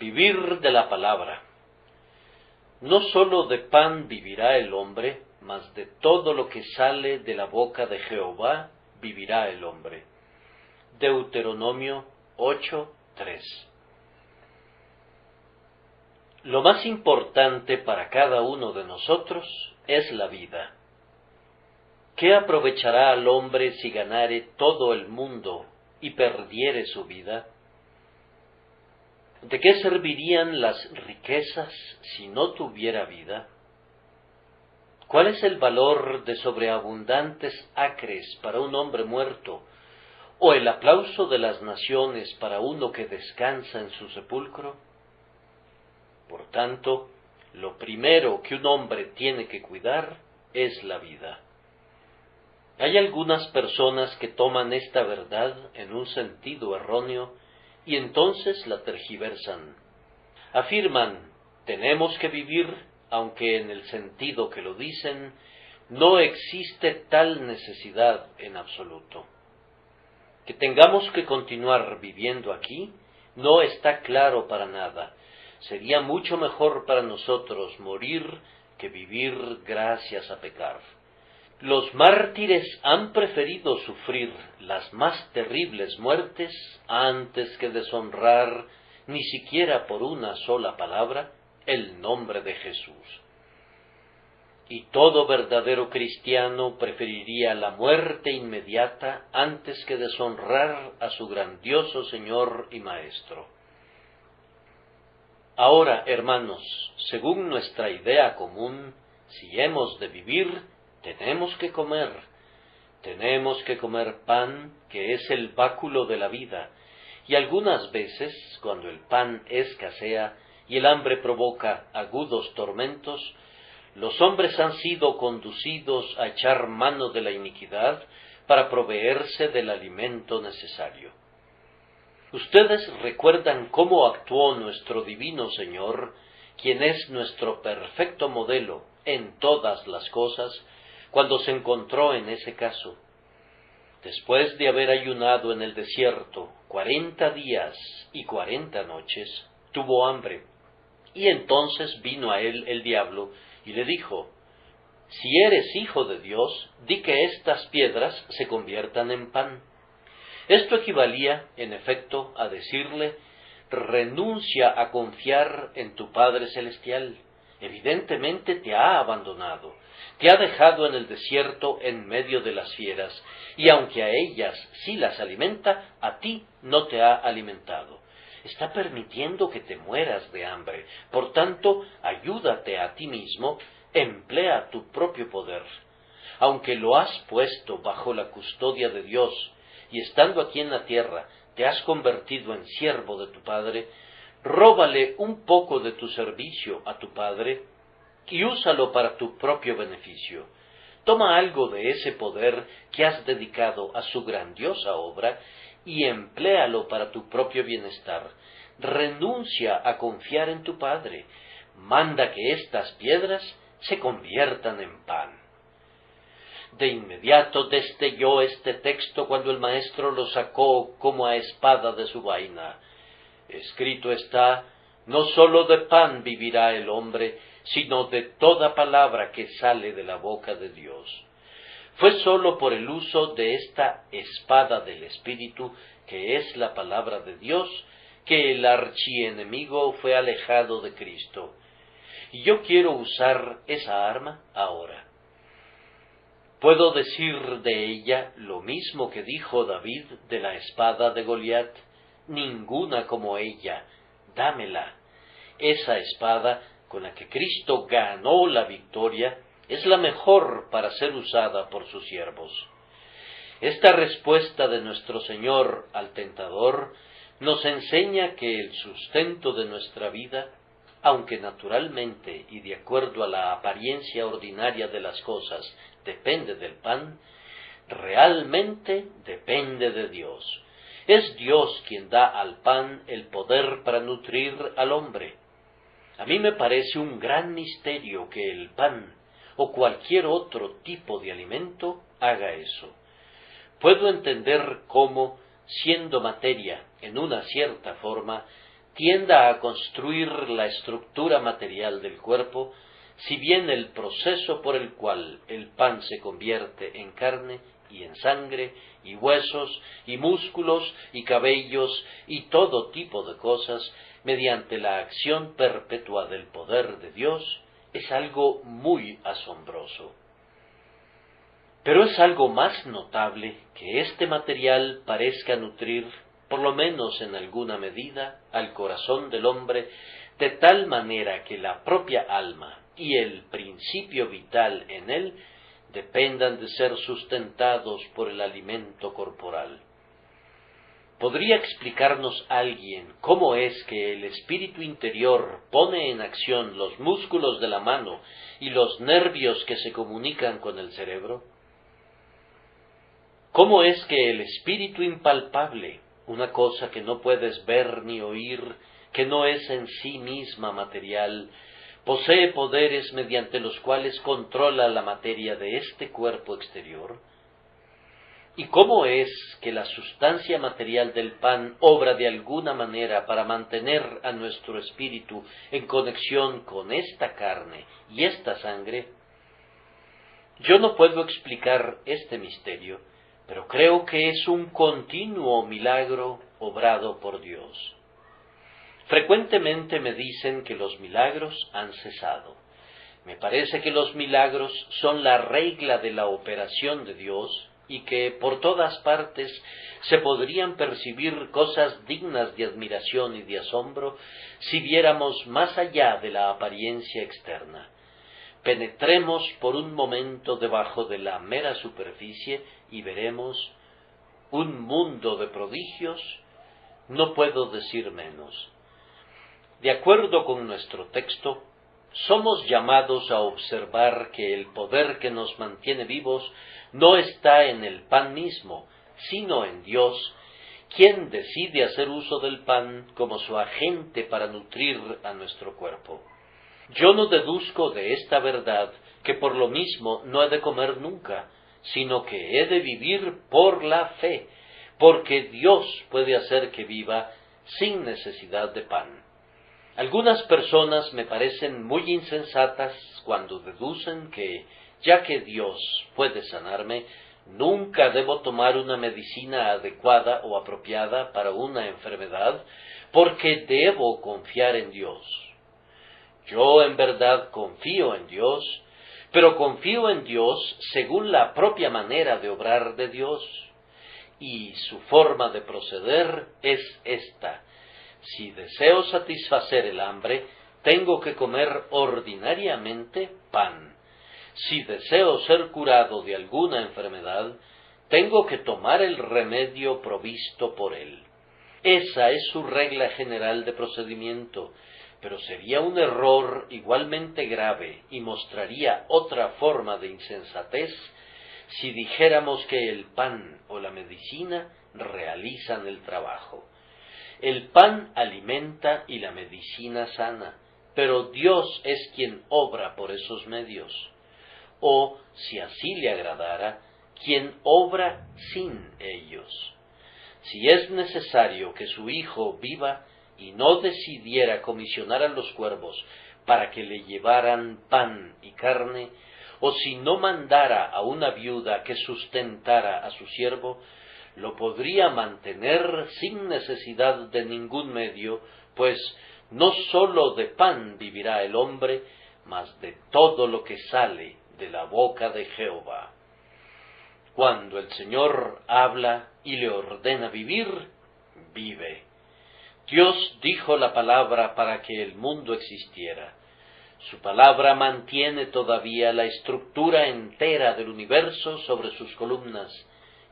Vivir de la palabra. No sólo de pan vivirá el hombre, mas de todo lo que sale de la boca de Jehová vivirá el hombre. Deuteronomio 8:3. Lo más importante para cada uno de nosotros es la vida. ¿Qué aprovechará al hombre si ganare todo el mundo y perdiere su vida? ¿De qué servirían las riquezas si no tuviera vida? ¿Cuál es el valor de sobreabundantes acres para un hombre muerto, o el aplauso de las naciones para uno que descansa en su sepulcro? Por tanto, lo primero que un hombre tiene que cuidar es la vida. Hay algunas personas que toman esta verdad en un sentido erróneo y entonces la tergiversan. Afirman, tenemos que vivir, aunque en el sentido que lo dicen, no existe tal necesidad en absoluto. Que tengamos que continuar viviendo aquí no está claro para nada. Sería mucho mejor para nosotros morir que vivir gracias a pecar. Los mártires han preferido sufrir las más terribles muertes antes que deshonrar, ni siquiera por una sola palabra, el nombre de Jesús. Y todo verdadero cristiano preferiría la muerte inmediata antes que deshonrar a su grandioso Señor y Maestro. Ahora, hermanos, según nuestra idea común, si hemos de vivir, tenemos que comer pan, que es el báculo de la vida, y algunas veces, cuando el pan escasea y el hambre provoca agudos tormentos, los hombres han sido conducidos a echar mano de la iniquidad para proveerse del alimento necesario. Ustedes recuerdan cómo actuó nuestro divino Señor, quien es nuestro perfecto modelo en todas las cosas, cuando se encontró en ese caso. Después de haber ayunado en el desierto 40 días y 40 noches, tuvo hambre, y entonces vino a él el diablo y le dijo, si eres hijo de Dios, di que estas piedras se conviertan en pan. Esto equivalía, en efecto, a decirle, renuncia a confiar en tu Padre Celestial. Evidentemente te ha abandonado, te ha dejado en el desierto en medio de las fieras, y aunque a ellas sí las alimenta, a ti no te ha alimentado. Está permitiendo que te mueras de hambre. Por tanto, ayúdate a ti mismo, emplea tu propio poder. Aunque lo has puesto bajo la custodia de Dios, y estando aquí en la tierra te has convertido en siervo de tu Padre, róbale un poco de tu servicio a tu Padre y úsalo para tu propio beneficio. Toma algo de ese poder que has dedicado a su grandiosa obra y empléalo para tu propio bienestar. Renuncia a confiar en tu Padre. Manda que estas piedras se conviertan en pan. De inmediato destelló este texto cuando el maestro lo sacó como a espada de su vaina. Escrito está, no sólo de pan vivirá el hombre, sino de toda palabra que sale de la boca de Dios. Fue sólo por el uso de esta espada del Espíritu, que es la palabra de Dios, que el archienemigo fue alejado de Cristo. Y yo quiero usar esa arma ahora. Puedo decir de ella lo mismo que dijo David de la espada de Goliat, ninguna como ella, dámela. Esa espada con la que Cristo ganó la victoria es la mejor para ser usada por sus siervos. Esta respuesta de nuestro Señor al tentador nos enseña que el sustento de nuestra vida, aunque naturalmente y de acuerdo a la apariencia ordinaria de las cosas depende del pan, realmente depende de Dios. Es Dios quien da al pan el poder para nutrir al hombre. A mí me parece un gran misterio que el pan o cualquier otro tipo de alimento haga eso. Puedo entender cómo, siendo materia en una cierta forma, tienda a construir la estructura material del cuerpo, si bien el proceso por el cual el pan se convierte en carne y en sangre y huesos y músculos y cabellos y todo tipo de cosas, mediante la acción perpetua del poder de Dios, es algo muy asombroso. Pero es algo más notable que este material parezca nutrir, por lo menos en alguna medida, al corazón del hombre, de tal manera que la propia alma y el principio vital en él dependan de ser sustentados por el alimento corporal. ¿Podría explicarnos alguien cómo es que el espíritu interior pone en acción los músculos de la mano y los nervios que se comunican con el cerebro? ¿Cómo es que el espíritu impalpable, una cosa que no puedes ver ni oír, que no es en sí misma material, posee poderes mediante los cuales controla la materia de este cuerpo exterior? ¿Y cómo es que la sustancia material del pan obra de alguna manera para mantener a nuestro espíritu en conexión con esta carne y esta sangre? Yo no puedo explicar este misterio, pero creo que es un continuo milagro obrado por Dios. Frecuentemente me dicen que los milagros han cesado. Me parece que los milagros son la regla de la operación de Dios y que por todas partes se podrían percibir cosas dignas de admiración y de asombro si viéramos más allá de la apariencia externa. Penetremos por un momento debajo de la mera superficie y veremos un mundo de prodigios, no puedo decir menos. De acuerdo con nuestro texto, somos llamados a observar que el poder que nos mantiene vivos no está en el pan mismo, sino en Dios, quien decide hacer uso del pan como su agente para nutrir a nuestro cuerpo. Yo no deduzco de esta verdad que por lo mismo no he de comer nunca, sino que he de vivir por la fe, porque Dios puede hacer que viva sin necesidad de pan. Algunas personas me parecen muy insensatas cuando deducen que, ya que Dios puede sanarme, nunca debo tomar una medicina adecuada o apropiada para una enfermedad, porque debo confiar en Dios. Yo en verdad confío en Dios, pero confío en Dios según la propia manera de obrar de Dios, y su forma de proceder es esta: si deseo satisfacer el hambre, tengo que comer ordinariamente pan. Si deseo ser curado de alguna enfermedad, tengo que tomar el remedio provisto por él. Esa es su regla general de procedimiento, pero sería un error igualmente grave y mostraría otra forma de insensatez si dijéramos que el pan o la medicina realizan el trabajo. El pan alimenta y la medicina sana, pero Dios es quien obra por esos medios. O, si así le agradara, quien obra sin ellos. Si es necesario que su Hijo viva y no decidiera comisionar a los cuervos para que le llevaran pan y carne, o si no mandara a una viuda que sustentara a su siervo, lo podría mantener sin necesidad de ningún medio, pues no sólo de pan vivirá el hombre, mas de todo lo que sale de la boca de Jehová. Cuando el Señor habla y le ordena vivir, vive. Dios dijo la palabra para que el mundo existiera. Su palabra mantiene todavía la estructura entera del universo sobre sus columnas,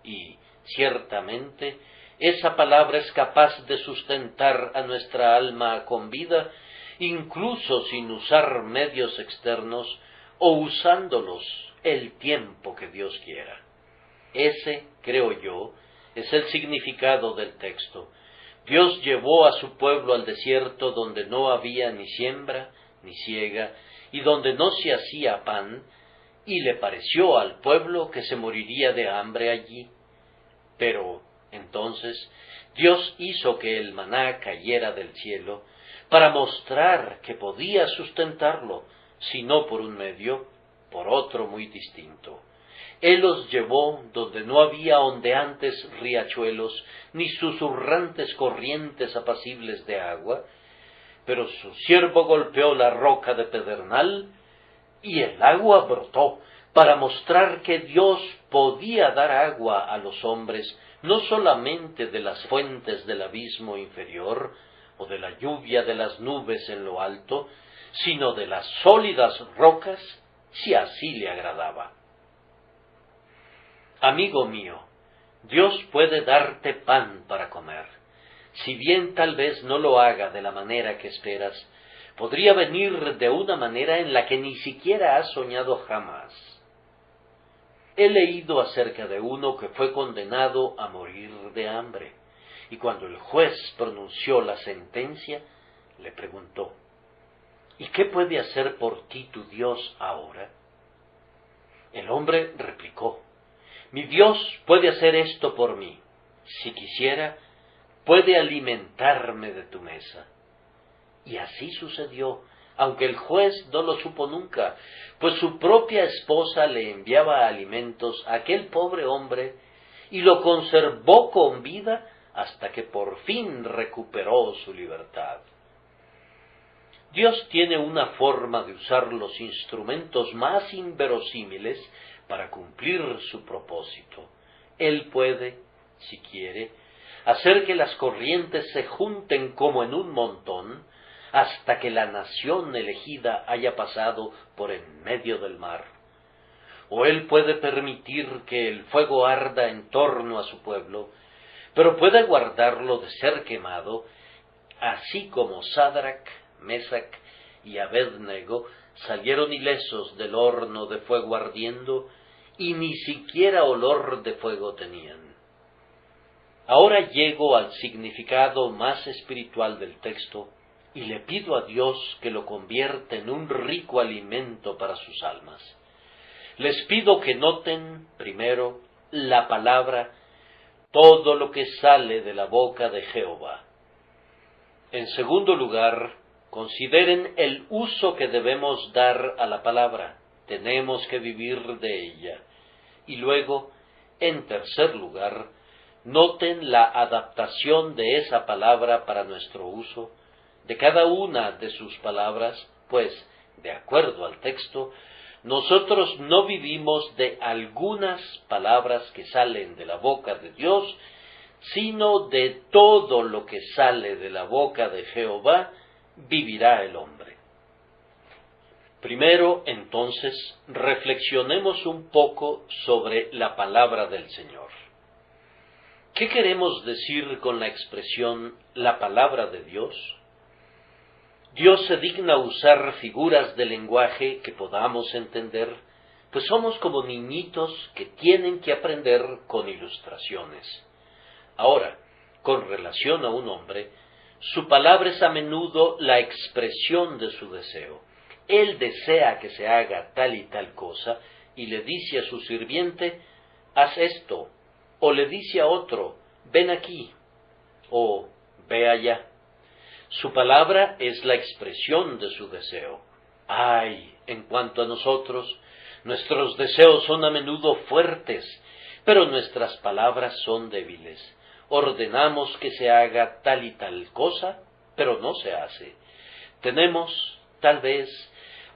y, ciertamente, esa palabra es capaz de sustentar a nuestra alma con vida, incluso sin usar medios externos o usándolos el tiempo que Dios quiera. Ese, creo yo, es el significado del texto. Dios llevó a su pueblo al desierto donde no había ni siembra ni siega, y donde no se hacía pan, y le pareció al pueblo que se moriría de hambre allí. Pero, entonces, Dios hizo que el maná cayera del cielo para mostrar que podía sustentarlo, si no por un medio, por otro muy distinto. Él los llevó donde no había ondeantes riachuelos, ni susurrantes corrientes apacibles de agua, pero su siervo golpeó la roca de pedernal, y el agua brotó, para mostrar que Dios podía dar agua a los hombres, no solamente de las fuentes del abismo inferior, o de la lluvia de las nubes en lo alto, sino de las sólidas rocas, si así le agradaba. Amigo mío, Dios puede darte pan para comer. Si bien tal vez no lo haga de la manera que esperas, podría venir de una manera en la que ni siquiera has soñado jamás. He leído acerca de uno que fue condenado a morir de hambre, y cuando el juez pronunció la sentencia, le preguntó: ¿Y qué puede hacer por ti tu Dios ahora? El hombre replicó: Mi Dios puede hacer esto por mí. Si quisiera, puede alimentarme de tu mesa. Y así sucedió, aunque el juez no lo supo nunca, pues su propia esposa le enviaba alimentos a aquel pobre hombre y lo conservó con vida hasta que por fin recuperó su libertad. Dios tiene una forma de usar los instrumentos más inverosímiles para cumplir su propósito. Él puede, si quiere, hacer que las corrientes se junten como en un montón, hasta que la nación elegida haya pasado por en medio del mar. O Él puede permitir que el fuego arda en torno a su pueblo, pero puede guardarlo de ser quemado, así como Sadrach, Mesach y Abednego salieron ilesos del horno de fuego ardiendo, y ni siquiera olor de fuego tenían. Ahora llego al significado más espiritual del texto, y le pido a Dios que lo convierta en un rico alimento para sus almas. Les pido que noten, primero, la palabra, todo lo que sale de la boca de Jehová. En segundo lugar, consideren el uso que debemos dar a la palabra. Tenemos que vivir de ella. Y luego, en tercer lugar, noten la adaptación de esa palabra para nuestro uso, de cada una de sus palabras, pues, de acuerdo al texto, nosotros no vivimos de algunas palabras que salen de la boca de Dios, sino de todo lo que sale de la boca de Jehová, vivirá el hombre. Primero, entonces, reflexionemos un poco sobre la palabra del Señor. ¿Qué queremos decir con la expresión la palabra de Dios? Dios se digna usar figuras de lenguaje que podamos entender, pues somos como niñitos que tienen que aprender con ilustraciones. Ahora, con relación a un hombre, su palabra es a menudo la expresión de su deseo. Él desea que se haga tal y tal cosa, y le dice a su sirviente: haz esto, o le dice a otro: ven aquí, o ve allá. Su palabra es la expresión de su deseo. Ay, en cuanto a nosotros, nuestros deseos son a menudo fuertes, pero nuestras palabras son débiles. Ordenamos que se haga tal y tal cosa, pero no se hace. Tenemos, tal vez,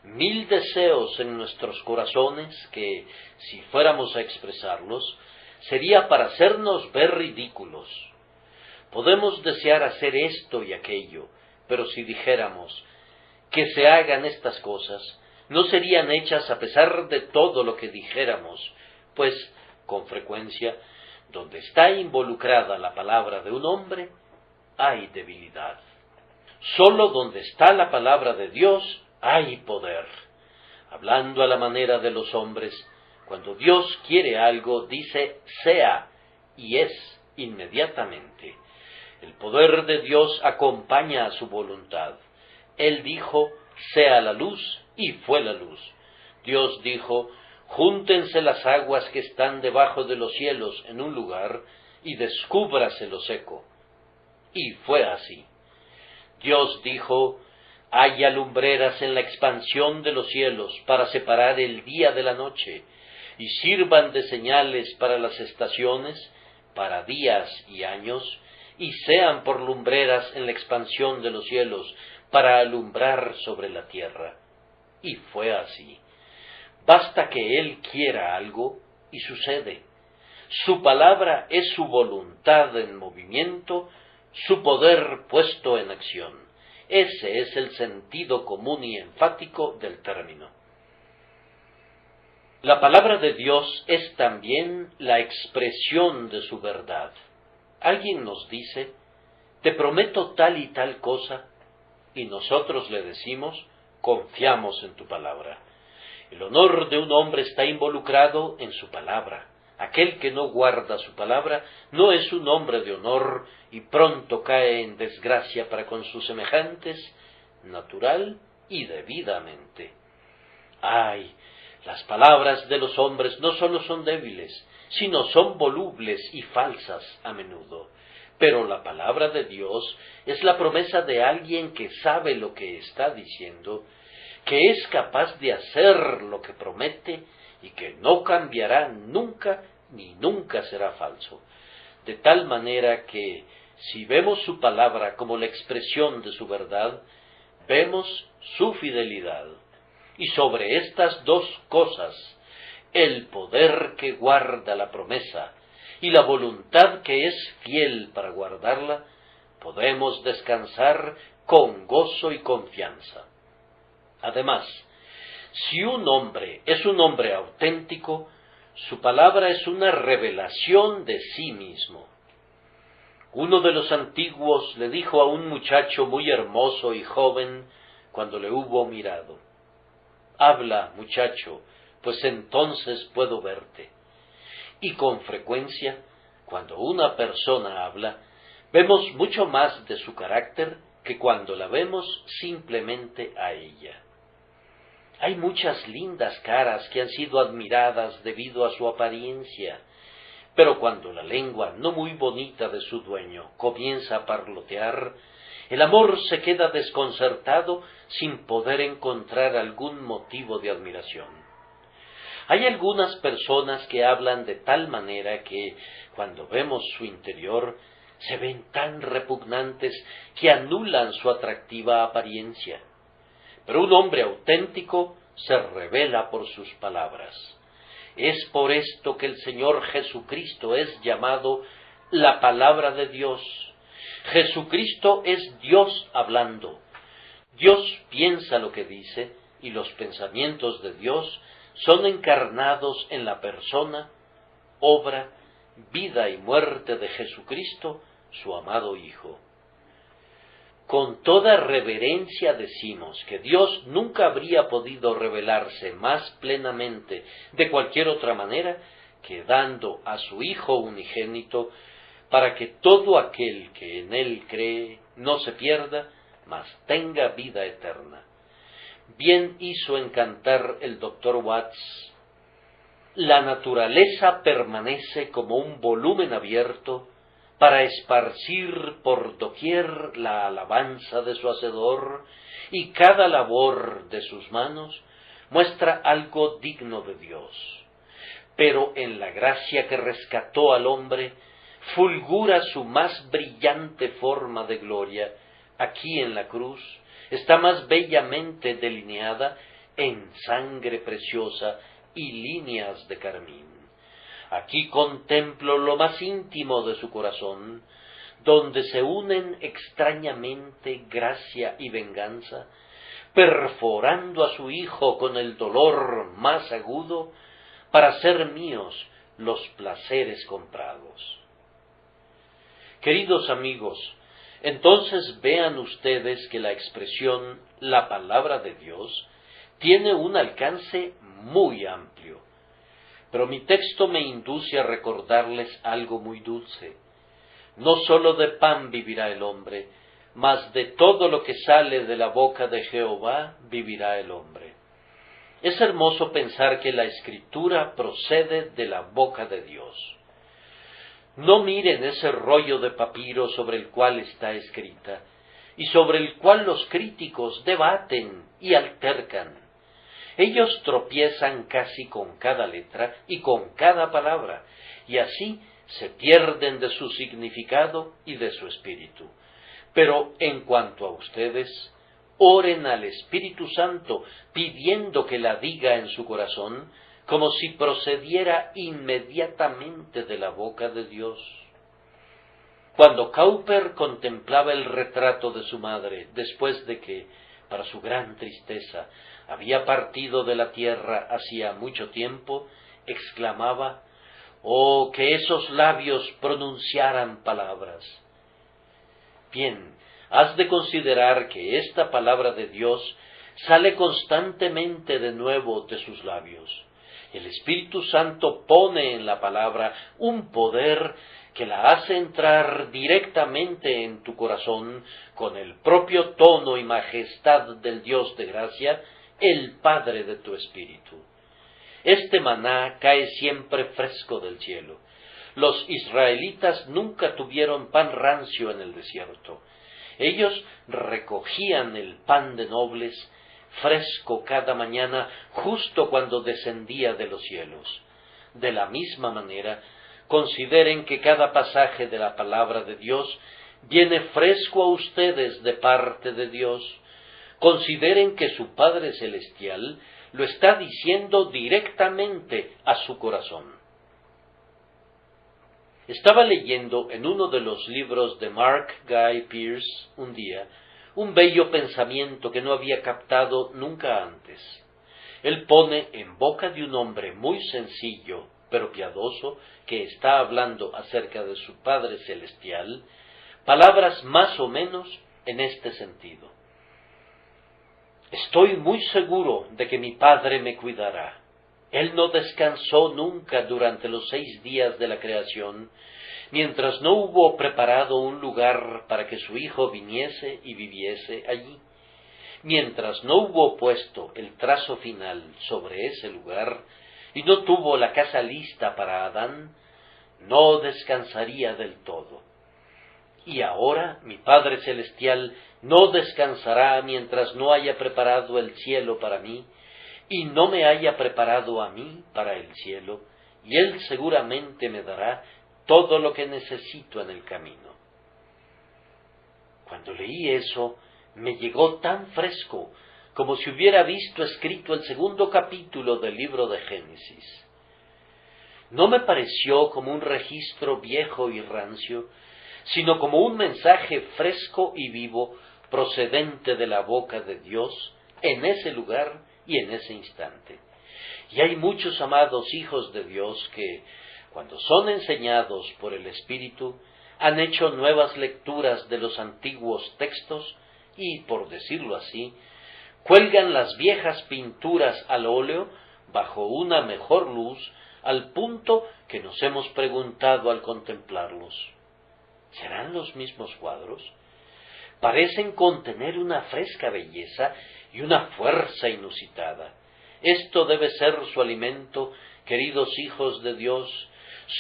1000 deseos en nuestros corazones que, si fuéramos a expresarlos, sería para hacernos ver ridículos. Podemos desear hacer esto y aquello, pero si dijéramos que se hagan estas cosas, no serían hechas a pesar de todo lo que dijéramos, pues, con frecuencia, donde está involucrada la palabra de un hombre, hay debilidad. Sólo donde está la palabra de Dios hay poder. Hablando a la manera de los hombres, cuando Dios quiere algo, dice sea, y es inmediatamente. El poder de Dios acompaña a su voluntad. Él dijo, sea la luz, y fue la luz. Dios dijo, júntense las aguas que están debajo de los cielos en un lugar, y descúbrase lo seco. Y fue así. Dios dijo: haya lumbreras en la expansión de los cielos para separar el día de la noche, y sirvan de señales para las estaciones, para días y años, y sean por lumbreras en la expansión de los cielos, para alumbrar sobre la tierra. Y fue así. Basta que Él quiera algo, y sucede. Su palabra es su voluntad en movimiento, su poder puesto en acción. Ese es el sentido común y enfático del término. La palabra de Dios es también la expresión de su verdad. Alguien nos dice: te prometo tal y tal cosa, y nosotros le decimos: confiamos en tu palabra. El honor de un hombre está involucrado en su palabra. Aquel que no guarda su palabra no es un hombre de honor y pronto cae en desgracia para con sus semejantes, natural y debidamente. ¡Ay! Las palabras de los hombres no sólo son débiles, sino son volubles y falsas a menudo. Pero la palabra de Dios es la promesa de alguien que sabe lo que está diciendo, que es capaz de hacer lo que promete y que no cambiará nunca ni nunca será falso. De tal manera que, si vemos su palabra como la expresión de su verdad, vemos su fidelidad. Y sobre estas dos cosas, el poder que guarda la promesa y la voluntad que es fiel para guardarla, podemos descansar con gozo y confianza. Además, si un hombre es un hombre auténtico, su palabra es una revelación de sí mismo. Uno de los antiguos le dijo a un muchacho muy hermoso y joven cuando le hubo mirado: habla, muchacho, pues entonces puedo verte. Y con frecuencia, cuando una persona habla, vemos mucho más de su carácter que cuando la vemos simplemente a ella. Hay muchas lindas caras que han sido admiradas debido a su apariencia, pero cuando la lengua no muy bonita de su dueño comienza a parlotear, el amor se queda desconcertado sin poder encontrar algún motivo de admiración. Hay algunas personas que hablan de tal manera que, cuando vemos su interior, se ven tan repugnantes que anulan su atractiva apariencia. Pero un hombre auténtico se revela por sus palabras. Es por esto que el Señor Jesucristo es llamado la palabra de Dios. Jesucristo es Dios hablando. Dios piensa lo que dice, y los pensamientos de Dios son encarnados en la persona, obra, vida y muerte de Jesucristo, su amado Hijo. Con toda reverencia decimos que Dios nunca habría podido revelarse más plenamente de cualquier otra manera que dando a su Hijo unigénito, para que todo aquel que en Él cree no se pierda, mas tenga vida eterna. Bien hizo en cantar el Dr. Watts: la naturaleza permanece como un volumen abierto para esparcir por doquier la alabanza de su Hacedor, y cada labor de sus manos muestra algo digno de Dios. Pero en la gracia que rescató al hombre, fulgura su más brillante forma de gloria. Aquí en la cruz está más bellamente delineada en sangre preciosa y líneas de carmín. Aquí contemplo lo más íntimo de su corazón, donde se unen extrañamente gracia y venganza, perforando a su Hijo con el dolor más agudo, para ser míos los placeres comprados. Queridos amigos, entonces vean ustedes que la expresión la palabra de Dios tiene un alcance muy amplio. Pero mi texto me induce a recordarles algo muy dulce. No sólo de pan vivirá el hombre, mas de todo lo que sale de la boca de Jehová vivirá el hombre. Es hermoso pensar que la Escritura procede de la boca de Dios. No miren ese rollo de papiro sobre el cual está escrita, y sobre el cual los críticos debaten y altercan. Ellos tropiezan casi con cada letra y con cada palabra, y así se pierden de su significado y de su espíritu. Pero en cuanto a ustedes, oren al Espíritu Santo pidiendo que la diga en su corazón, como si procediera inmediatamente de la boca de Dios. Cuando Cowper contemplaba el retrato de su madre, después de que, para su gran tristeza, había partido de la tierra hacía mucho tiempo, exclamaba: «¡Oh, que esos labios pronunciaran palabras!». Bien, has de considerar que esta palabra de Dios sale constantemente de nuevo de sus labios. El Espíritu Santo pone en la palabra un poder que la hace entrar directamente en tu corazón con el propio tono y majestad del Dios de gracia, el Padre de tu espíritu. Este maná cae siempre fresco del cielo. Los israelitas nunca tuvieron pan rancio en el desierto. Ellos recogían el pan de nobles fresco cada mañana, justo cuando descendía de los cielos. De la misma manera, consideren que cada pasaje de la palabra de Dios viene fresco a ustedes de parte de Dios. Consideren que su Padre Celestial lo está diciendo directamente a su corazón. Estaba leyendo en uno de los libros de Mark Guy Pearce un día un bello pensamiento que no había captado nunca antes. Él pone en boca de un hombre muy sencillo, pero piadoso, que está hablando acerca de su Padre Celestial, palabras más o menos en este sentido: «Estoy muy seguro de que mi Padre me cuidará. Él no descansó nunca durante los 6 días de la creación, mientras no hubo preparado un lugar para que su Hijo viniese y viviese allí. Mientras no hubo puesto el trazo final sobre ese lugar y no tuvo la casa lista para Adán, no descansaría del todo. Y ahora mi Padre Celestial no descansará mientras no haya preparado el cielo para mí, y no me haya preparado a mí para el cielo, y Él seguramente me dará todo lo que necesito en el camino». Cuando leí eso, me llegó tan fresco como si hubiera visto escrito el 2º capítulo del libro de Génesis. No me pareció como un registro viejo y rancio, sino como un mensaje fresco y vivo procedente de la boca de Dios en ese lugar y en ese instante. Y hay muchos amados hijos de Dios que, cuando son enseñados por el Espíritu, han hecho nuevas lecturas de los antiguos textos y, por decirlo así, cuelgan las viejas pinturas al óleo bajo una mejor luz, al punto que nos hemos preguntado al contemplarlos: ¿serán los mismos cuadros? Parecen contener una fresca belleza y una fuerza inusitada. Esto debe ser su alimento, queridos hijos de Dios,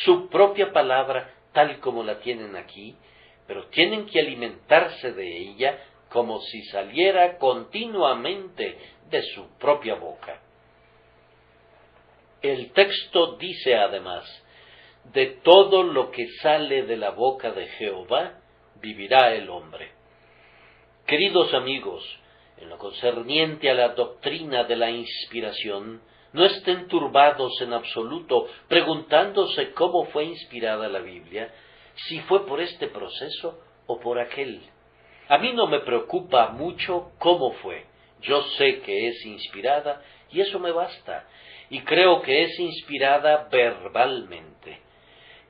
su propia palabra tal como la tienen aquí, pero tienen que alimentarse de ella como si saliera continuamente de su propia boca. El texto dice además: «De todo lo que sale de la boca de Jehová vivirá el hombre». Queridos amigos, en lo concerniente a la doctrina de la inspiración, no estén turbados en absoluto preguntándose cómo fue inspirada la Biblia, si fue por este proceso o por aquel. A mí no me preocupa mucho cómo fue. Yo sé que es inspirada y eso me basta, y creo que es inspirada verbalmente.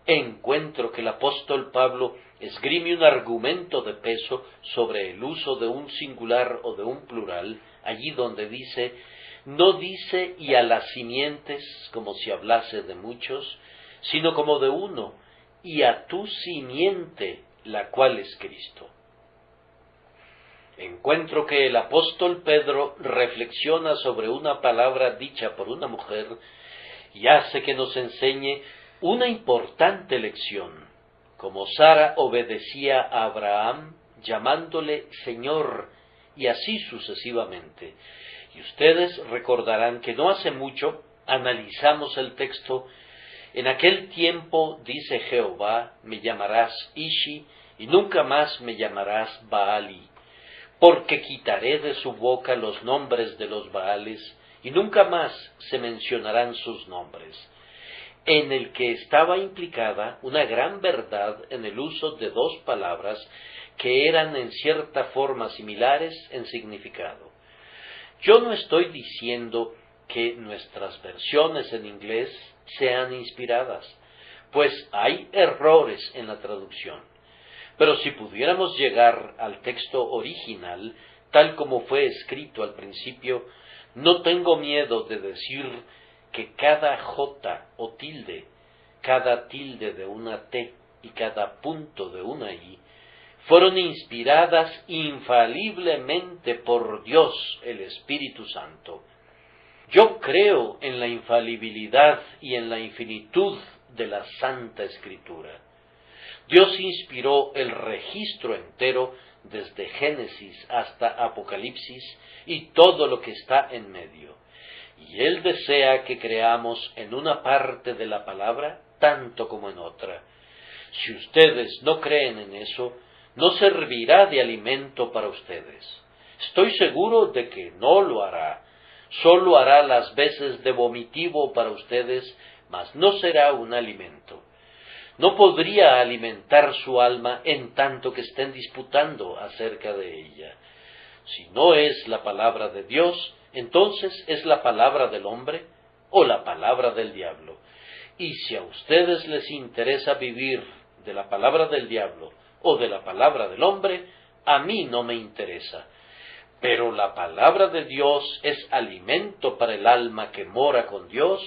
Encuentro que el apóstol Pablo esgrime un argumento de peso sobre el uso de un singular o de un plural, allí donde dice: «No dice y a las simientes como si hablase de muchos, sino como de uno, y a tu simiente, la cual es Cristo». Encuentro que el apóstol Pedro reflexiona sobre una palabra dicha por una mujer y hace que nos enseñe una importante lección. como Sara obedecía a Abraham, llamándole Señor, y así sucesivamente. Y ustedes recordarán que no hace mucho analizamos el texto: en aquel tiempo, dice Jehová, me llamarás Ishi, y nunca más me llamarás Baali, porque quitaré de su boca los nombres de los Baales, y nunca más se mencionarán sus nombres, en el que estaba implicada una gran verdad en el uso de dos palabras que eran en cierta forma similares en significado. Yo no estoy diciendo que nuestras versiones en inglés sean inspiradas, pues hay errores en la traducción. Pero si pudiéramos llegar al texto original, tal como fue escrito al principio, no tengo miedo de decir que cada J o tilde, cada tilde de una T y cada punto de una I, fueron inspiradas infaliblemente por Dios el Espíritu Santo. Yo creo en la infalibilidad y en la infinitud de la Santa Escritura. Dios inspiró el registro entero desde Génesis hasta Apocalipsis y todo lo que está en medio. Y Él desea que creamos en una parte de la palabra tanto como en otra. Si ustedes no creen en eso, no servirá de alimento para ustedes. Estoy seguro de que no lo hará. Solo hará las veces de vomitivo para ustedes, mas no será un alimento. No podría alimentar su alma en tanto que estén disputando acerca de ella. Si no es la palabra de Dios, entonces es la palabra del hombre o la palabra del diablo. Y si a ustedes les interesa vivir de la palabra del diablo o de la palabra del hombre, a mí no me interesa. Pero la palabra de Dios es alimento para el alma que mora con Dios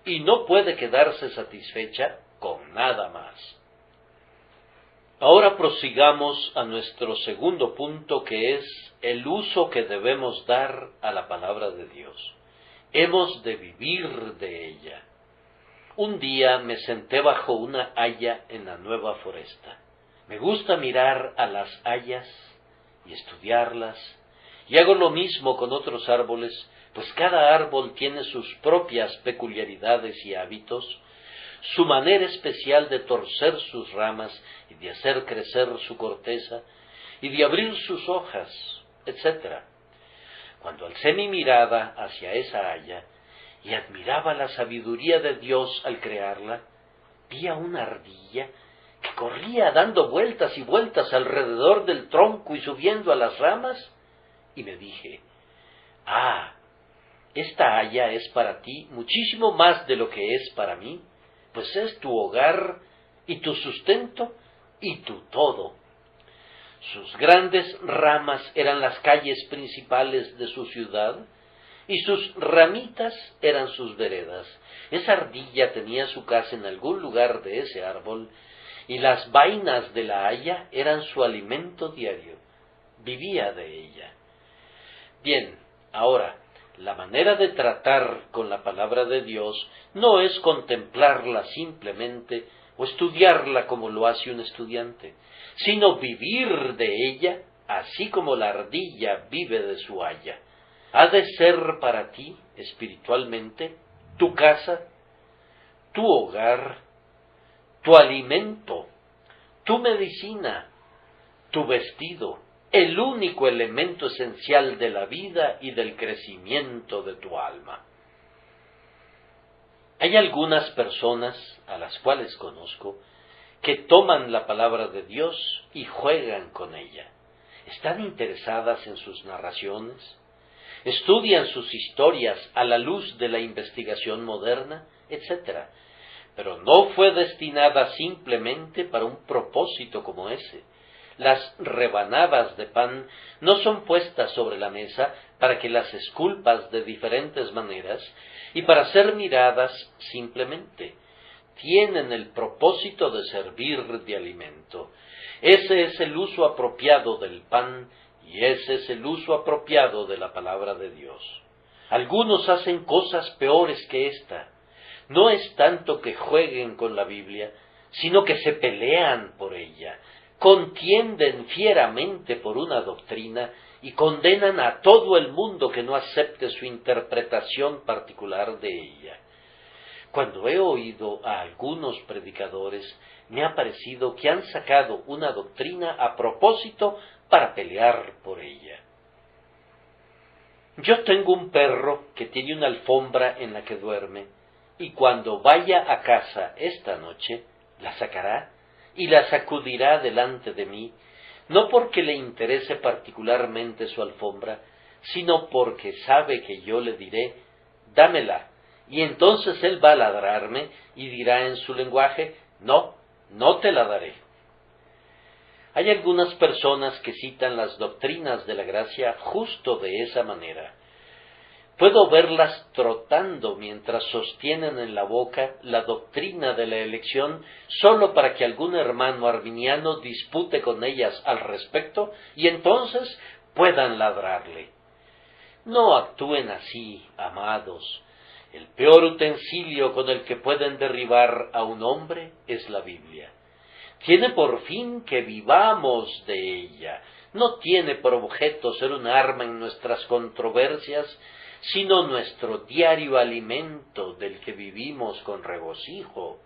y no puede quedarse satisfecha con nada más. Ahora prosigamos a nuestro segundo punto, que es el uso que debemos dar a la palabra de Dios. Hemos de vivir de ella. Un día me senté bajo una haya en la Nueva Foresta. Me gusta mirar a las hayas y estudiarlas, y hago lo mismo con otros árboles, pues cada árbol tiene sus propias peculiaridades y hábitos, su manera especial de torcer sus ramas y de hacer crecer su corteza y de abrir sus hojas, etc. Cuando alcé mi mirada hacia esa haya y admiraba la sabiduría de Dios al crearla, vi a una ardilla que corría dando vueltas y vueltas alrededor del tronco y subiendo a las ramas, y me dije: esta haya es para ti muchísimo más de lo que es para mí, pues es tu hogar y tu sustento y tu todo. Sus grandes ramas eran las calles principales de su ciudad, y sus ramitas eran sus veredas. Esa ardilla tenía su casa en algún lugar de ese árbol, y las vainas de la haya eran su alimento diario. Vivía de ella. Bien, ahora, la manera de tratar con la palabra de Dios no es contemplarla simplemente o estudiarla como lo hace un estudiante, sino vivir de ella, así como la ardilla vive de su haya. Ha de ser para ti, espiritualmente, tu casa, tu hogar, tu alimento, tu medicina, tu vestido, el único elemento esencial de la vida y del crecimiento de tu alma. Hay algunas personas, a las cuales conozco, que toman la palabra de Dios y juegan con ella. Están interesadas en sus narraciones, estudian sus historias a la luz de la investigación moderna, etc. Pero no fue destinada simplemente para un propósito como ese. Las rebanadas de pan no son puestas sobre la mesa para que las esculpas de diferentes maneras y para ser miradas simplemente. Tienen el propósito de servir de alimento. Ese es el uso apropiado del pan y ese es el uso apropiado de la palabra de Dios. Algunos hacen cosas peores que esta. No es tanto que jueguen con la Biblia, sino que se pelean por ella, contienden fieramente por una doctrina y condenan a todo el mundo que no acepte su interpretación particular de ella. Cuando he oído a algunos predicadores, me ha parecido que han sacado una doctrina a propósito para pelear por ella. Yo tengo un perro que tiene una alfombra en la que duerme, y cuando vaya a casa esta noche, la sacará y la sacudirá delante de mí, no porque le interese particularmente su alfombra, sino porque sabe que yo le diré, dámela, y entonces él va a ladrarme y dirá en su lenguaje, no, no te la daré. Hay algunas personas que citan las doctrinas de la gracia justo de esa manera. Puedo verlas trotando mientras sostienen en la boca la doctrina de la elección solo para que algún hermano arminiano dispute con ellas al respecto y entonces puedan ladrarle. No actúen así, amados. El peor utensilio con el que pueden derribar a un hombre es la Biblia. Tiene por fin que vivamos de ella. No tiene por objeto ser un arma en nuestras controversias, sino nuestro diario alimento del que vivimos con regocijo.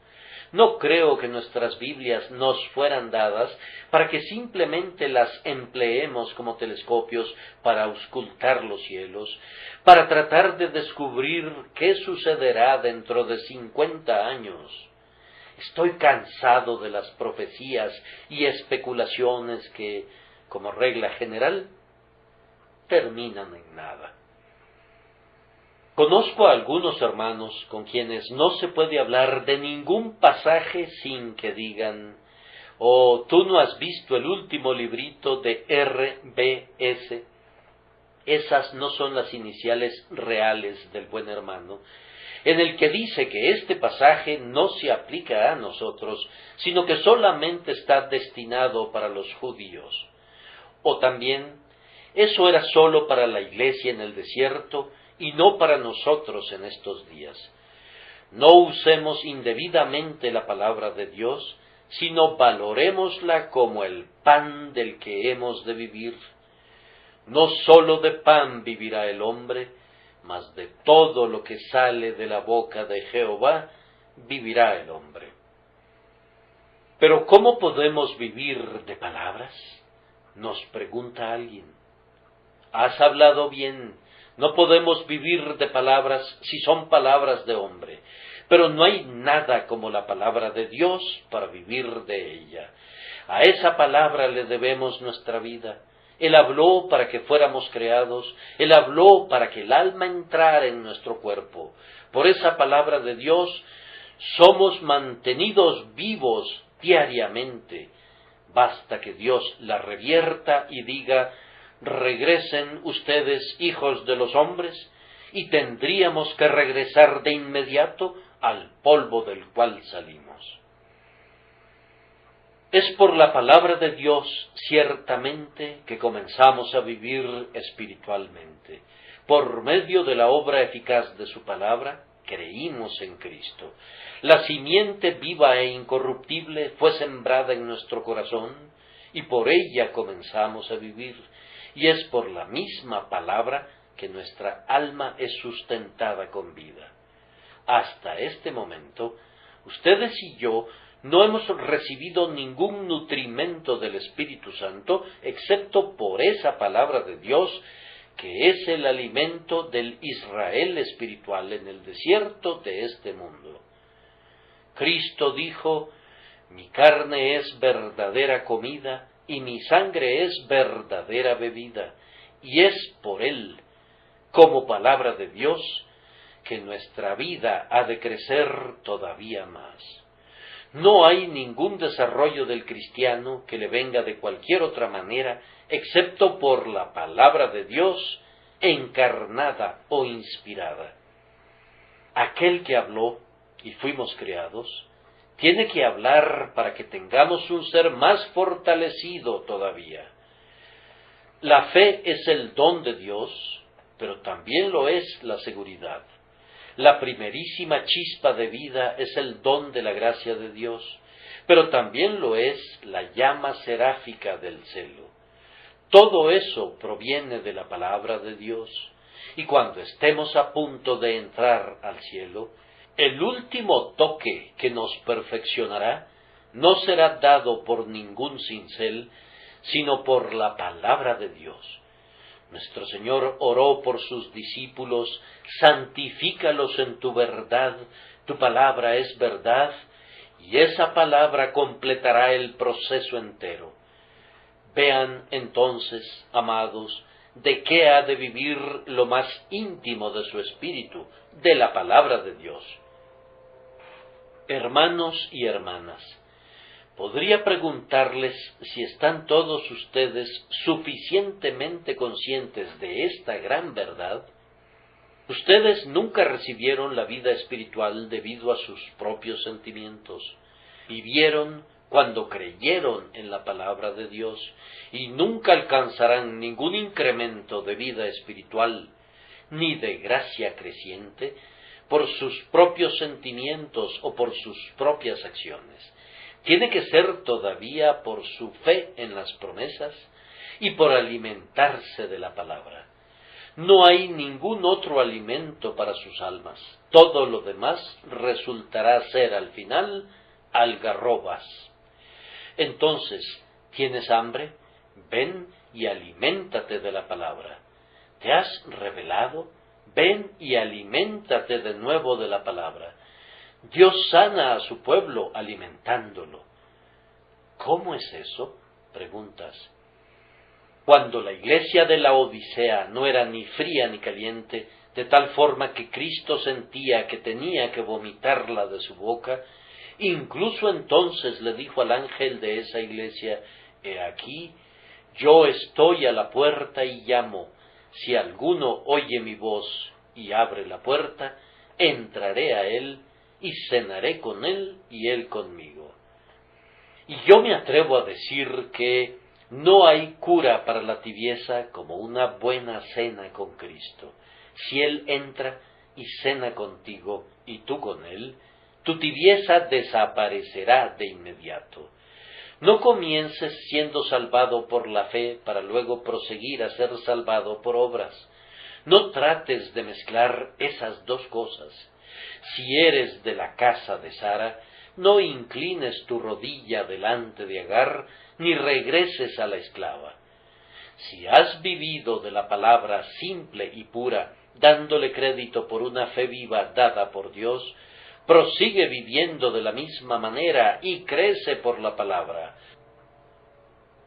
No creo que nuestras Biblias nos fueran dadas para que simplemente las empleemos como telescopios para auscultar los cielos, para tratar de descubrir qué sucederá dentro de 50 años. Estoy cansado de las profecías y especulaciones que, como regla general, terminan en nada. Conozco a algunos hermanos con quienes no se puede hablar de ningún pasaje sin que digan, «Oh, tú no has visto el último librito de R.B.S.». Esas no son las iniciales reales del buen hermano, en el que dice que este pasaje no se aplica a nosotros, sino que solamente está destinado para los judíos. O también, eso era solo para la iglesia en el desierto y no para nosotros en estos días. No usemos indebidamente la palabra de Dios, sino valorémosla como el pan del que hemos de vivir. No sólo de pan vivirá el hombre, mas de todo lo que sale de la boca de Jehová vivirá el hombre. Pero ¿cómo podemos vivir de palabras?, nos pregunta alguien. Has hablado bien, no podemos vivir de palabras si son palabras de hombre, pero no hay nada como la palabra de Dios para vivir de ella. A esa palabra le debemos nuestra vida. Él habló para que fuéramos creados, Él habló para que el alma entrara en nuestro cuerpo. Por esa palabra de Dios somos mantenidos vivos diariamente. Basta que Dios la revierta y diga, regresen ustedes, hijos de los hombres, y tendríamos que regresar de inmediato al polvo del cual salimos. Es por la palabra de Dios, ciertamente, que comenzamos a vivir espiritualmente. Por medio de la obra eficaz de su palabra, creímos en Cristo. La simiente viva e incorruptible fue sembrada en nuestro corazón, y por ella comenzamos a vivir. Y es por la misma palabra que nuestra alma es sustentada con vida. Hasta este momento, ustedes y yo no hemos recibido ningún nutrimento del Espíritu Santo, excepto por esa palabra de Dios, que es el alimento del Israel espiritual en el desierto de este mundo. Cristo dijo, mi carne es verdadera comida, y mi sangre es verdadera bebida, y es por Él, como palabra de Dios, que nuestra vida ha de crecer todavía más. No hay ningún desarrollo del cristiano que le venga de cualquier otra manera, excepto por la palabra de Dios, encarnada o inspirada. Aquel que habló, y fuimos creados, tiene que hablar para que tengamos un ser más fortalecido todavía. La fe es el don de Dios, pero también lo es la seguridad. La primerísima chispa de vida es el don de la gracia de Dios, pero también lo es la llama seráfica del celo. Todo eso proviene de la palabra de Dios, y cuando estemos a punto de entrar al cielo, el último toque que nos perfeccionará no será dado por ningún cincel, sino por la palabra de Dios. Nuestro Señor oró por sus discípulos: santifícalos en tu verdad, tu palabra es verdad, y esa palabra completará el proceso entero. Vean entonces, amados, de qué ha de vivir lo más íntimo de su espíritu, de la palabra de Dios. Hermanos y hermanas, podría preguntarles si están todos ustedes suficientemente conscientes de esta gran verdad. Ustedes nunca recibieron la vida espiritual debido a sus propios sentimientos. Vivieron cuando creyeron en la palabra de Dios, y nunca alcanzarán ningún incremento de vida espiritual, ni de gracia creciente, por sus propios sentimientos o por sus propias acciones. Tiene que ser todavía por su fe en las promesas y por alimentarse de la palabra. No hay ningún otro alimento para sus almas. Todo lo demás resultará ser al final algarrobas. Entonces, ¿tienes hambre? Ven y aliméntate de la palabra. ¿Te has rebelado? Ven y aliméntate de nuevo de la palabra. Dios sana a su pueblo alimentándolo. ¿Cómo es eso?, preguntas. Cuando la iglesia de la Odisea no era ni fría ni caliente, de tal forma que Cristo sentía que tenía que vomitarla de su boca, incluso entonces le dijo al ángel de esa iglesia: «He aquí, yo estoy a la puerta y llamo. Si alguno oye mi voz y abre la puerta, entraré a él y cenaré con él y él conmigo». Y yo me atrevo a decir que no hay cura para la tibieza como una buena cena con Cristo. Si Él entra y cena contigo y tú con Él, tu tibieza desaparecerá de inmediato. No comiences siendo salvado por la fe para luego proseguir a ser salvado por obras. No trates de mezclar esas dos cosas. Si eres de la casa de Sara, no inclines tu rodilla delante de Agar, ni regreses a la esclava. Si has vivido de la palabra simple y pura, dándole crédito por una fe viva dada por Dios, prosigue viviendo de la misma manera y crece por la palabra.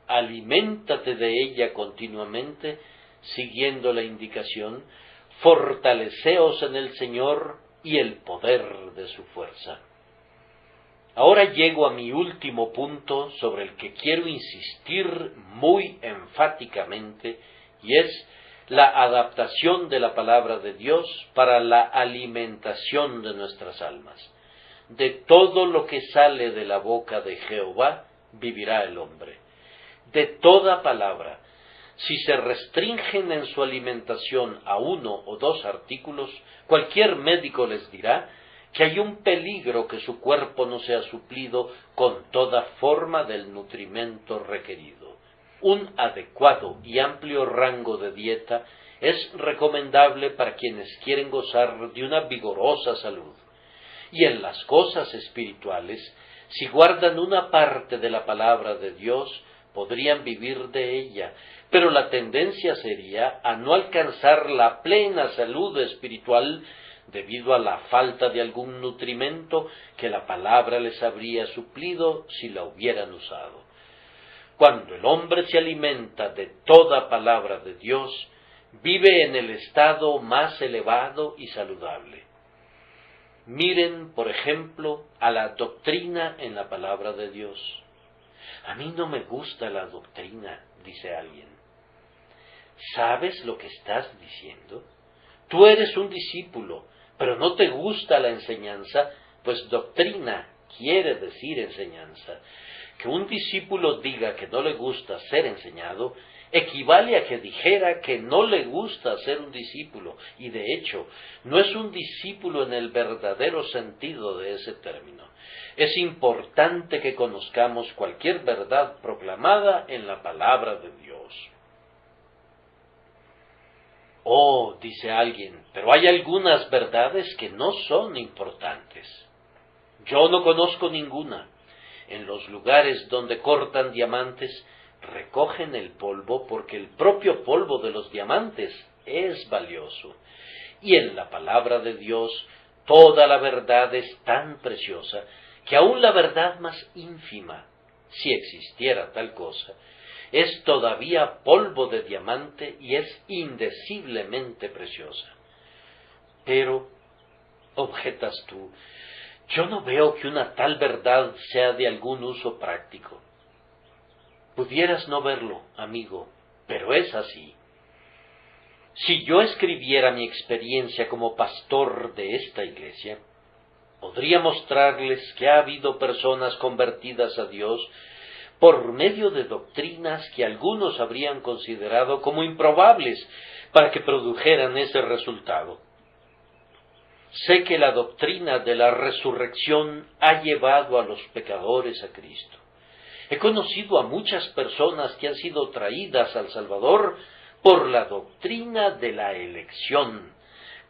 Aliméntate de ella continuamente, siguiendo la indicación: fortaleceos en el Señor y el poder de su fuerza. Ahora llego a mi último punto sobre el que quiero insistir muy enfáticamente, y es la adaptación de la palabra de Dios para la alimentación de nuestras almas. De todo lo que sale de la boca de Jehová vivirá el hombre. De toda palabra. Si se restringen en su alimentación a 1 o 2 artículos, cualquier médico les dirá que hay un peligro que su cuerpo no sea suplido con toda forma del nutrimento requerido. Un adecuado y amplio rango de dieta es recomendable para quienes quieren gozar de una vigorosa salud. Y en las cosas espirituales, si guardan una parte de la palabra de Dios, podrían vivir de ella, pero la tendencia sería a no alcanzar la plena salud espiritual debido a la falta de algún nutrimento que la palabra les habría suplido si la hubieran usado. Cuando el hombre se alimenta de toda palabra de Dios, vive en el estado más elevado y saludable. Miren, por ejemplo, a la doctrina en la palabra de Dios. A mí no me gusta la doctrina, dice alguien. ¿Sabes lo que estás diciendo? Tú eres un discípulo, pero no te gusta la enseñanza, pues doctrina quiere decir enseñanza. Que un discípulo diga que no le gusta ser enseñado equivale a que dijera que no le gusta ser un discípulo, y de hecho, no es un discípulo en el verdadero sentido de ese término. Es importante que conozcamos cualquier verdad proclamada en la palabra de Dios. Oh, dice alguien, pero hay algunas verdades que no son importantes. Yo no conozco ninguna. En los lugares donde cortan diamantes, recogen el polvo porque el propio polvo de los diamantes es valioso. Y en la palabra de Dios, toda la verdad es tan preciosa que aun la verdad más ínfima, si existiera tal cosa, es todavía polvo de diamante y es indeciblemente preciosa. Pero, objetas tú, yo no veo que una tal verdad sea de algún uso práctico. Pudieras no verlo, amigo, pero es así. Si yo escribiera mi experiencia como pastor de esta iglesia, podría mostrarles que ha habido personas convertidas a Dios por medio de doctrinas que algunos habrían considerado como improbables para que produjeran ese resultado. Sé que la doctrina de la resurrección ha llevado a los pecadores a Cristo. He conocido a muchas personas que han sido traídas al Salvador por la doctrina de la elección.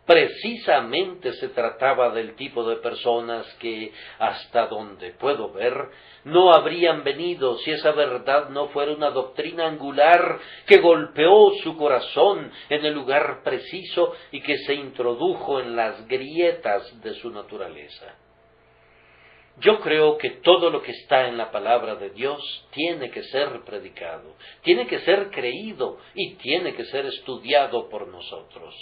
Precisamente se trataba del tipo de personas que, hasta donde puedo ver, no habrían venido si esa verdad no fuera una doctrina angular que golpeó su corazón en el lugar preciso y que se introdujo en las grietas de su naturaleza. Yo creo que todo lo que está en la palabra de Dios tiene que ser predicado, tiene que ser creído y tiene que ser estudiado por nosotros.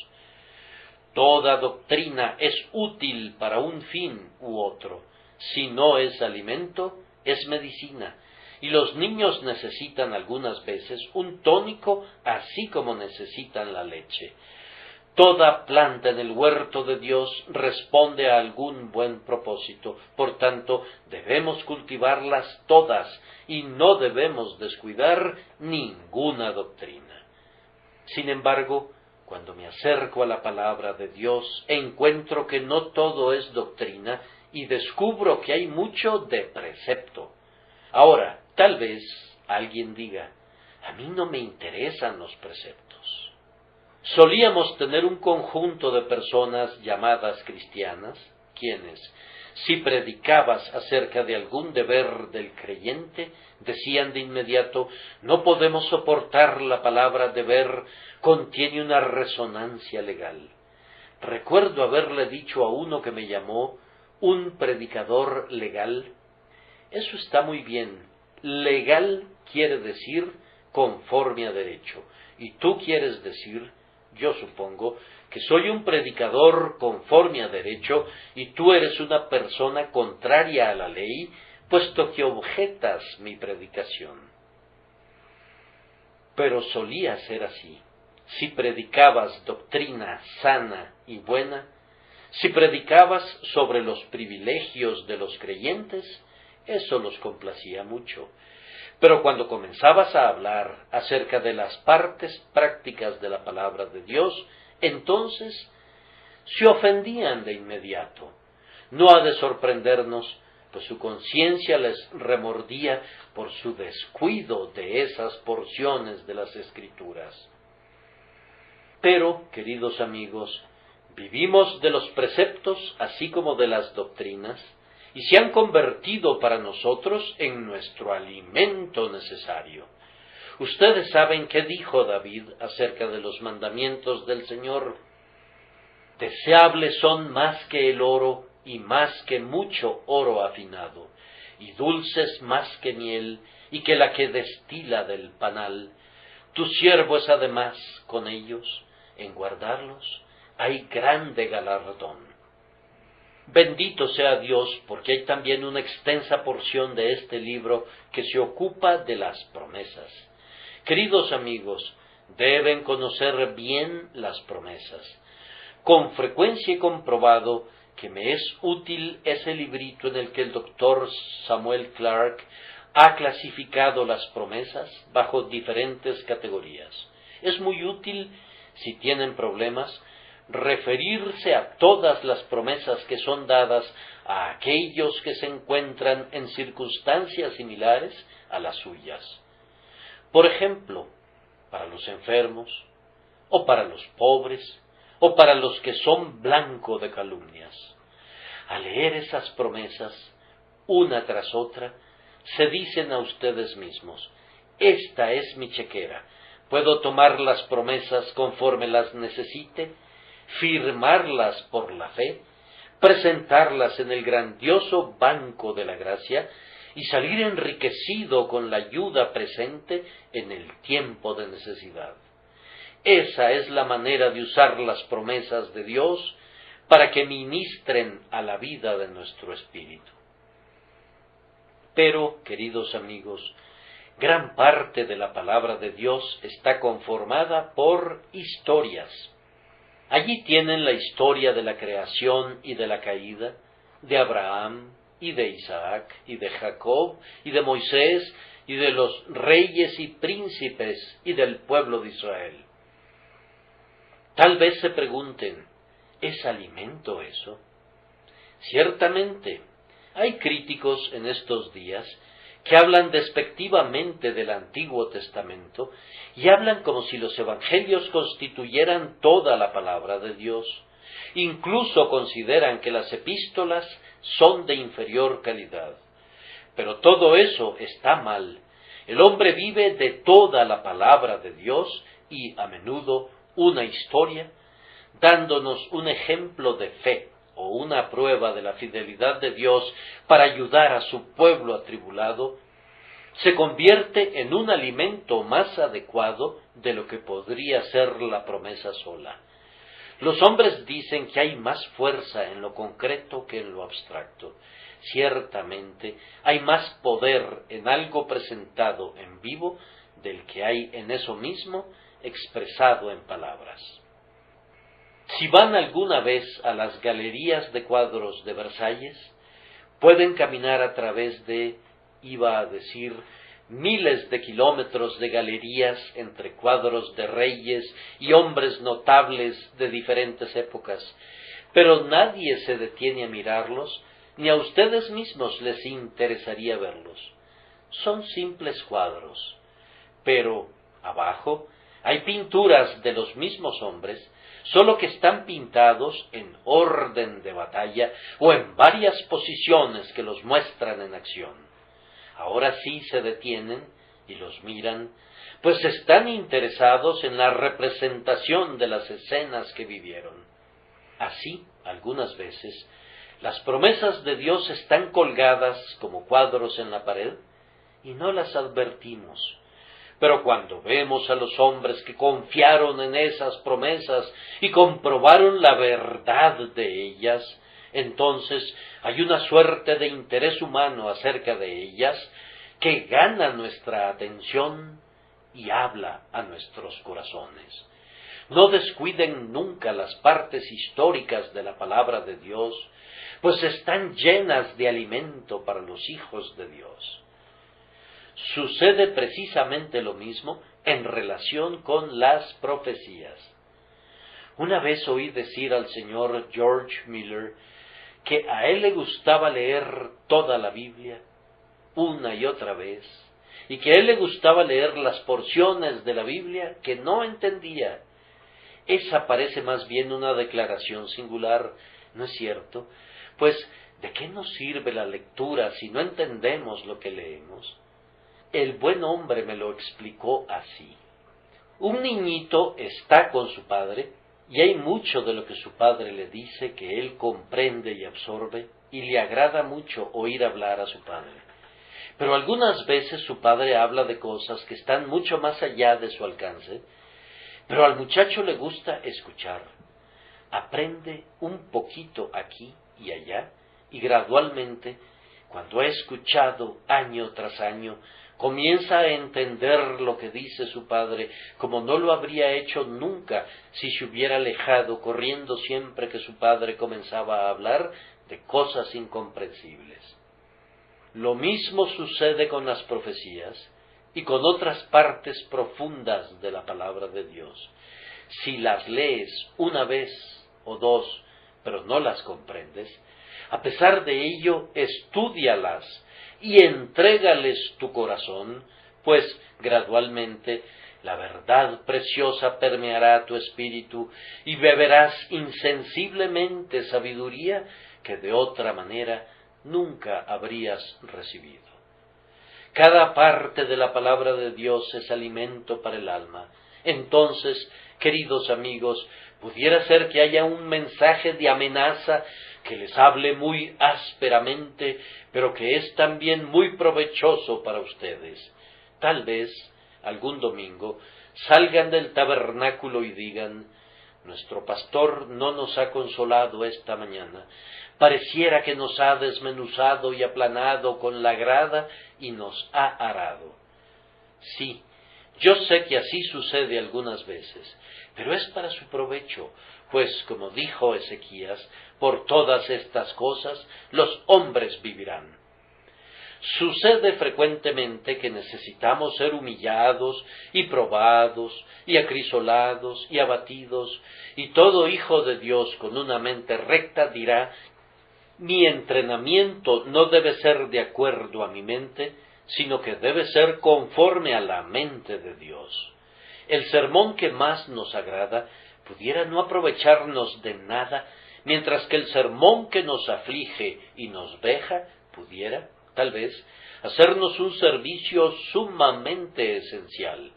Toda doctrina es útil para un fin u otro. Si no es alimento, es medicina. Y los niños necesitan algunas veces un tónico, así como necesitan la leche. Toda planta en el huerto de Dios responde a algún buen propósito. Por tanto, debemos cultivarlas todas y no debemos descuidar ninguna doctrina. Sin embargo, cuando me acerco a la palabra de Dios, encuentro que no todo es doctrina y descubro que hay mucho de precepto. Ahora, tal vez alguien diga, a mí no me interesan los preceptos. Solíamos tener un conjunto de personas llamadas cristianas, quienes, si predicabas acerca de algún deber del creyente, decían de inmediato, no podemos soportar la palabra deber, contiene una resonancia legal. Recuerdo haberle dicho a uno que me llamó un predicador legal. Eso está muy bien. Legal quiere decir conforme a derecho. Y tú quieres decir, yo supongo, que soy un predicador conforme a derecho y tú eres una persona contraria a la ley, puesto que objetas mi predicación. Pero solía ser así. Si predicabas doctrina sana y buena, si predicabas sobre los privilegios de los creyentes, eso los complacía mucho. Pero cuando comenzabas a hablar acerca de las partes prácticas de la palabra de Dios, entonces se ofendían de inmediato. No ha de sorprendernos, pues su conciencia les remordía por su descuido de esas porciones de las Escrituras. Pero, queridos amigos, vivimos de los preceptos así como de las doctrinas, y se han convertido para nosotros en nuestro alimento necesario. Ustedes saben qué dijo David acerca de los mandamientos del Señor. Deseables son más que el oro y más que mucho oro afinado, y dulces más que miel y que la que destila del panal. Tu siervo es además con ellos, en guardarlos hay grande galardón. Bendito sea Dios, porque hay también una extensa porción de este libro que se ocupa de las promesas. Queridos amigos, deben conocer bien las promesas. Con frecuencia he comprobado que me es útil ese librito en el que el doctor Samuel Clarke ha clasificado las promesas bajo diferentes categorías. Es muy útil, si tienen problemas, referirse a todas las promesas que son dadas a aquellos que se encuentran en circunstancias similares a las suyas. Por ejemplo, para los enfermos, o para los pobres, o para los que son blanco de calumnias. Al leer esas promesas, una tras otra, se dicen a ustedes mismos: esta es mi chequera, puedo tomar las promesas conforme las necesite, firmarlas por la fe, presentarlas en el grandioso banco de la gracia y salir enriquecido con la ayuda presente en el tiempo de necesidad. Esa es la manera de usar las promesas de Dios para que ministren a la vida de nuestro espíritu. Pero, queridos amigos, gran parte de la palabra de Dios está conformada por historias. Allí tienen la historia de la creación y de la caída, de Abraham y de Isaac y de Jacob y de Moisés y de los reyes y príncipes y del pueblo de Israel. Tal vez se pregunten, ¿es alimento eso? Ciertamente, hay críticos en estos días que hablan despectivamente del Antiguo Testamento y hablan como si los evangelios constituyeran toda la palabra de Dios. Incluso consideran que las epístolas son de inferior calidad. Pero todo eso está mal. El hombre vive de toda la palabra de Dios y, a menudo, una historia, dándonos un ejemplo de fe o una prueba de la fidelidad de Dios para ayudar a su pueblo atribulado, se convierte en un alimento más adecuado de lo que podría ser la promesa sola. Los hombres dicen que hay más fuerza en lo concreto que en lo abstracto. Ciertamente, hay más poder en algo presentado en vivo del que hay en eso mismo expresado en palabras. Si van alguna vez a las galerías de cuadros de Versalles, pueden caminar a través de, iba a decir, miles de kilómetros de galerías entre cuadros de reyes y hombres notables de diferentes épocas, pero nadie se detiene a mirarlos, ni a ustedes mismos les interesaría verlos. Son simples cuadros, pero abajo hay pinturas de los mismos hombres, solo que están pintados en orden de batalla o en varias posiciones que los muestran en acción. Ahora sí se detienen y los miran, pues están interesados en la representación de las escenas que vivieron. Así, algunas veces, las promesas de Dios están colgadas como cuadros en la pared y no las advertimos. Pero cuando vemos a los hombres que confiaron en esas promesas y comprobaron la verdad de ellas, entonces hay una suerte de interés humano acerca de ellas que gana nuestra atención y habla a nuestros corazones. No descuiden nunca las partes históricas de la palabra de Dios, pues están llenas de alimento para los hijos de Dios. Sucede precisamente lo mismo en relación con las profecías. Una vez oí decir al señor George Miller que a él le gustaba leer toda la Biblia, una y otra vez, y que a él le gustaba leer las porciones de la Biblia que no entendía. Esa parece más bien una declaración singular, ¿no es cierto? Pues, ¿de qué nos sirve la lectura si no entendemos lo que leemos? El buen hombre me lo explicó así. Un niñito está con su padre, y hay mucho de lo que su padre le dice que él comprende y absorbe, y le agrada mucho oír hablar a su padre. Pero algunas veces su padre habla de cosas que están mucho más allá de su alcance, pero al muchacho le gusta escuchar. Aprende un poquito aquí y allá, y gradualmente, cuando ha escuchado año tras año, comienza a entender lo que dice su padre, como no lo habría hecho nunca si se hubiera alejado corriendo siempre que su padre comenzaba a hablar de cosas incomprensibles. Lo mismo sucede con las profecías y con otras partes profundas de la palabra de Dios. Si las lees una vez o dos, pero no las comprendes, a pesar de ello, estúdialas y entrégales tu corazón, pues gradualmente la verdad preciosa permeará tu espíritu y beberás insensiblemente sabiduría que de otra manera nunca habrías recibido. Cada parte de la palabra de Dios es alimento para el alma. Entonces, queridos amigos, pudiera ser que haya un mensaje de amenaza que les hable muy ásperamente, pero que es también muy provechoso para ustedes. Tal vez, algún domingo, salgan del tabernáculo y digan: nuestro pastor no nos ha consolado esta mañana, pareciera que nos ha desmenuzado y aplanado con la grada y nos ha arado. Sí, yo sé que así sucede algunas veces, pero es para su provecho, pues como dijo Ezequías, por todas estas cosas los hombres vivirán. Sucede frecuentemente que necesitamos ser humillados y probados y acrisolados y abatidos, y todo hijo de Dios con una mente recta dirá: mi entrenamiento no debe ser de acuerdo a mi mente, sino que debe ser conforme a la mente de Dios. El sermón que más nos agrada pudiera no aprovecharnos de nada, mientras que el sermón que nos aflige y nos veja pudiera, tal vez, hacernos un servicio sumamente esencial.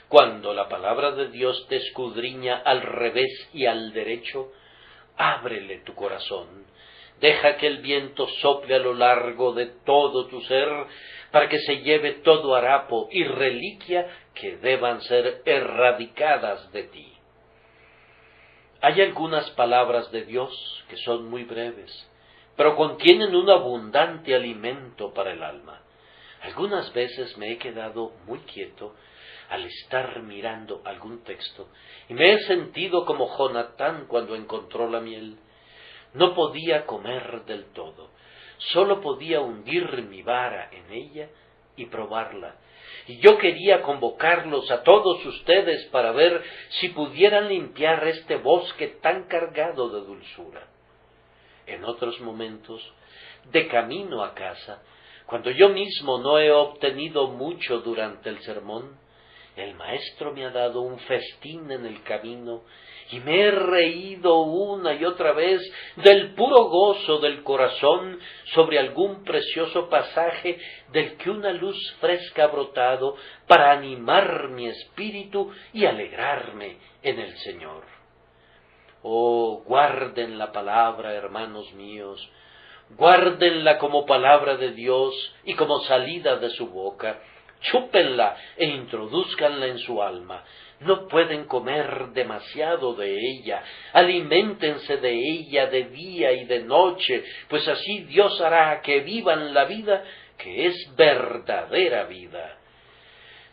Cuando la palabra de Dios te escudriña al revés y al derecho, ábrele tu corazón, deja que el viento sople a lo largo de todo tu ser, para que se lleve todo harapo y reliquia que deban ser erradicadas de ti. Hay algunas palabras de Dios que son muy breves, pero contienen un abundante alimento para el alma. Algunas veces me he quedado muy quieto al estar mirando algún texto y me he sentido como Jonatán cuando encontró la miel. No podía comer del todo, solo podía hundir mi vara en ella y probarla. Y yo quería convocarlos a todos ustedes para ver si pudieran limpiar este bosque tan cargado de dulzura. En otros momentos, de camino a casa, cuando yo mismo no he obtenido mucho durante el sermón, el maestro me ha dado un festín en el camino y me he reído una y otra vez del puro gozo del corazón sobre algún precioso pasaje del que una luz fresca ha brotado para animar mi espíritu y alegrarme en el Señor. Oh, guarden la palabra, hermanos míos, guárdenla como palabra de Dios y como salida de su boca. Chúpenla e introdúzcanla en su alma. No pueden comer demasiado de ella, aliméntense de ella de día y de noche, pues así Dios hará que vivan la vida que es verdadera vida.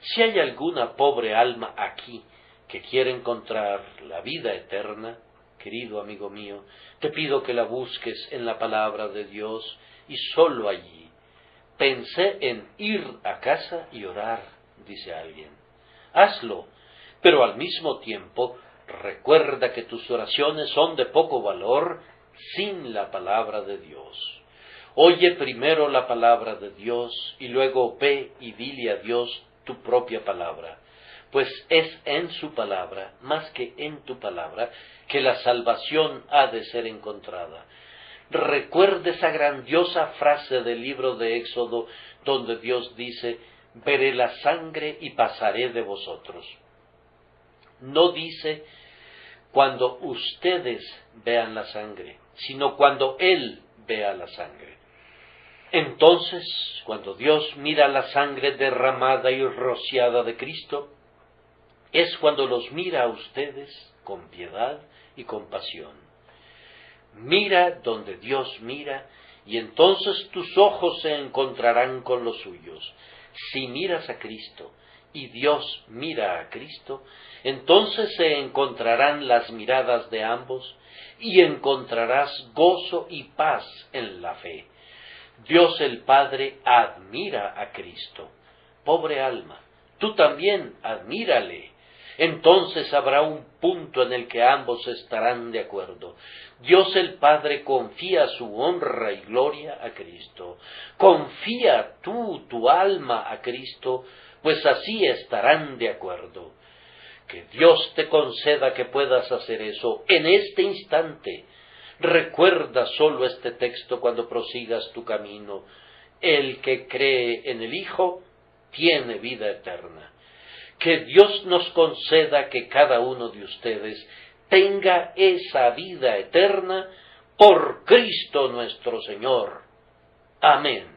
Si hay alguna pobre alma aquí que quiere encontrar la vida eterna, querido amigo mío, te pido que la busques en la palabra de Dios y sólo allí. Pensé en ir a casa y orar, dice alguien. Hazlo, pero al mismo tiempo recuerda que tus oraciones son de poco valor sin la palabra de Dios. Oye primero la palabra de Dios y luego ve y dile a Dios tu propia palabra, pues es en su palabra, más que en tu palabra, que la salvación ha de ser encontrada. Recuerde esa grandiosa frase del libro de Éxodo, donde Dios dice: veré la sangre y pasaré de vosotros. No dice cuando ustedes vean la sangre, sino cuando Él vea la sangre. Entonces, cuando Dios mira la sangre derramada y rociada de Cristo, es cuando los mira a ustedes con piedad y compasión. Mira donde Dios mira, y entonces tus ojos se encontrarán con los suyos. Si miras a Cristo y Dios mira a Cristo, entonces se encontrarán las miradas de ambos y encontrarás gozo y paz en la fe. Dios el Padre admira a Cristo. Pobre alma, tú también admírale. Entonces habrá un punto en el que ambos estarán de acuerdo. Dios el Padre confía su honra y gloria a Cristo. Confía tú tu alma a Cristo, pues así estarán de acuerdo. Que Dios te conceda que puedas hacer eso en este instante. Recuerda solo este texto cuando prosigas tu camino. El que cree en el Hijo tiene vida eterna. Que Dios nos conceda que cada uno de ustedes tenga esa vida eterna por Cristo nuestro Señor. Amén.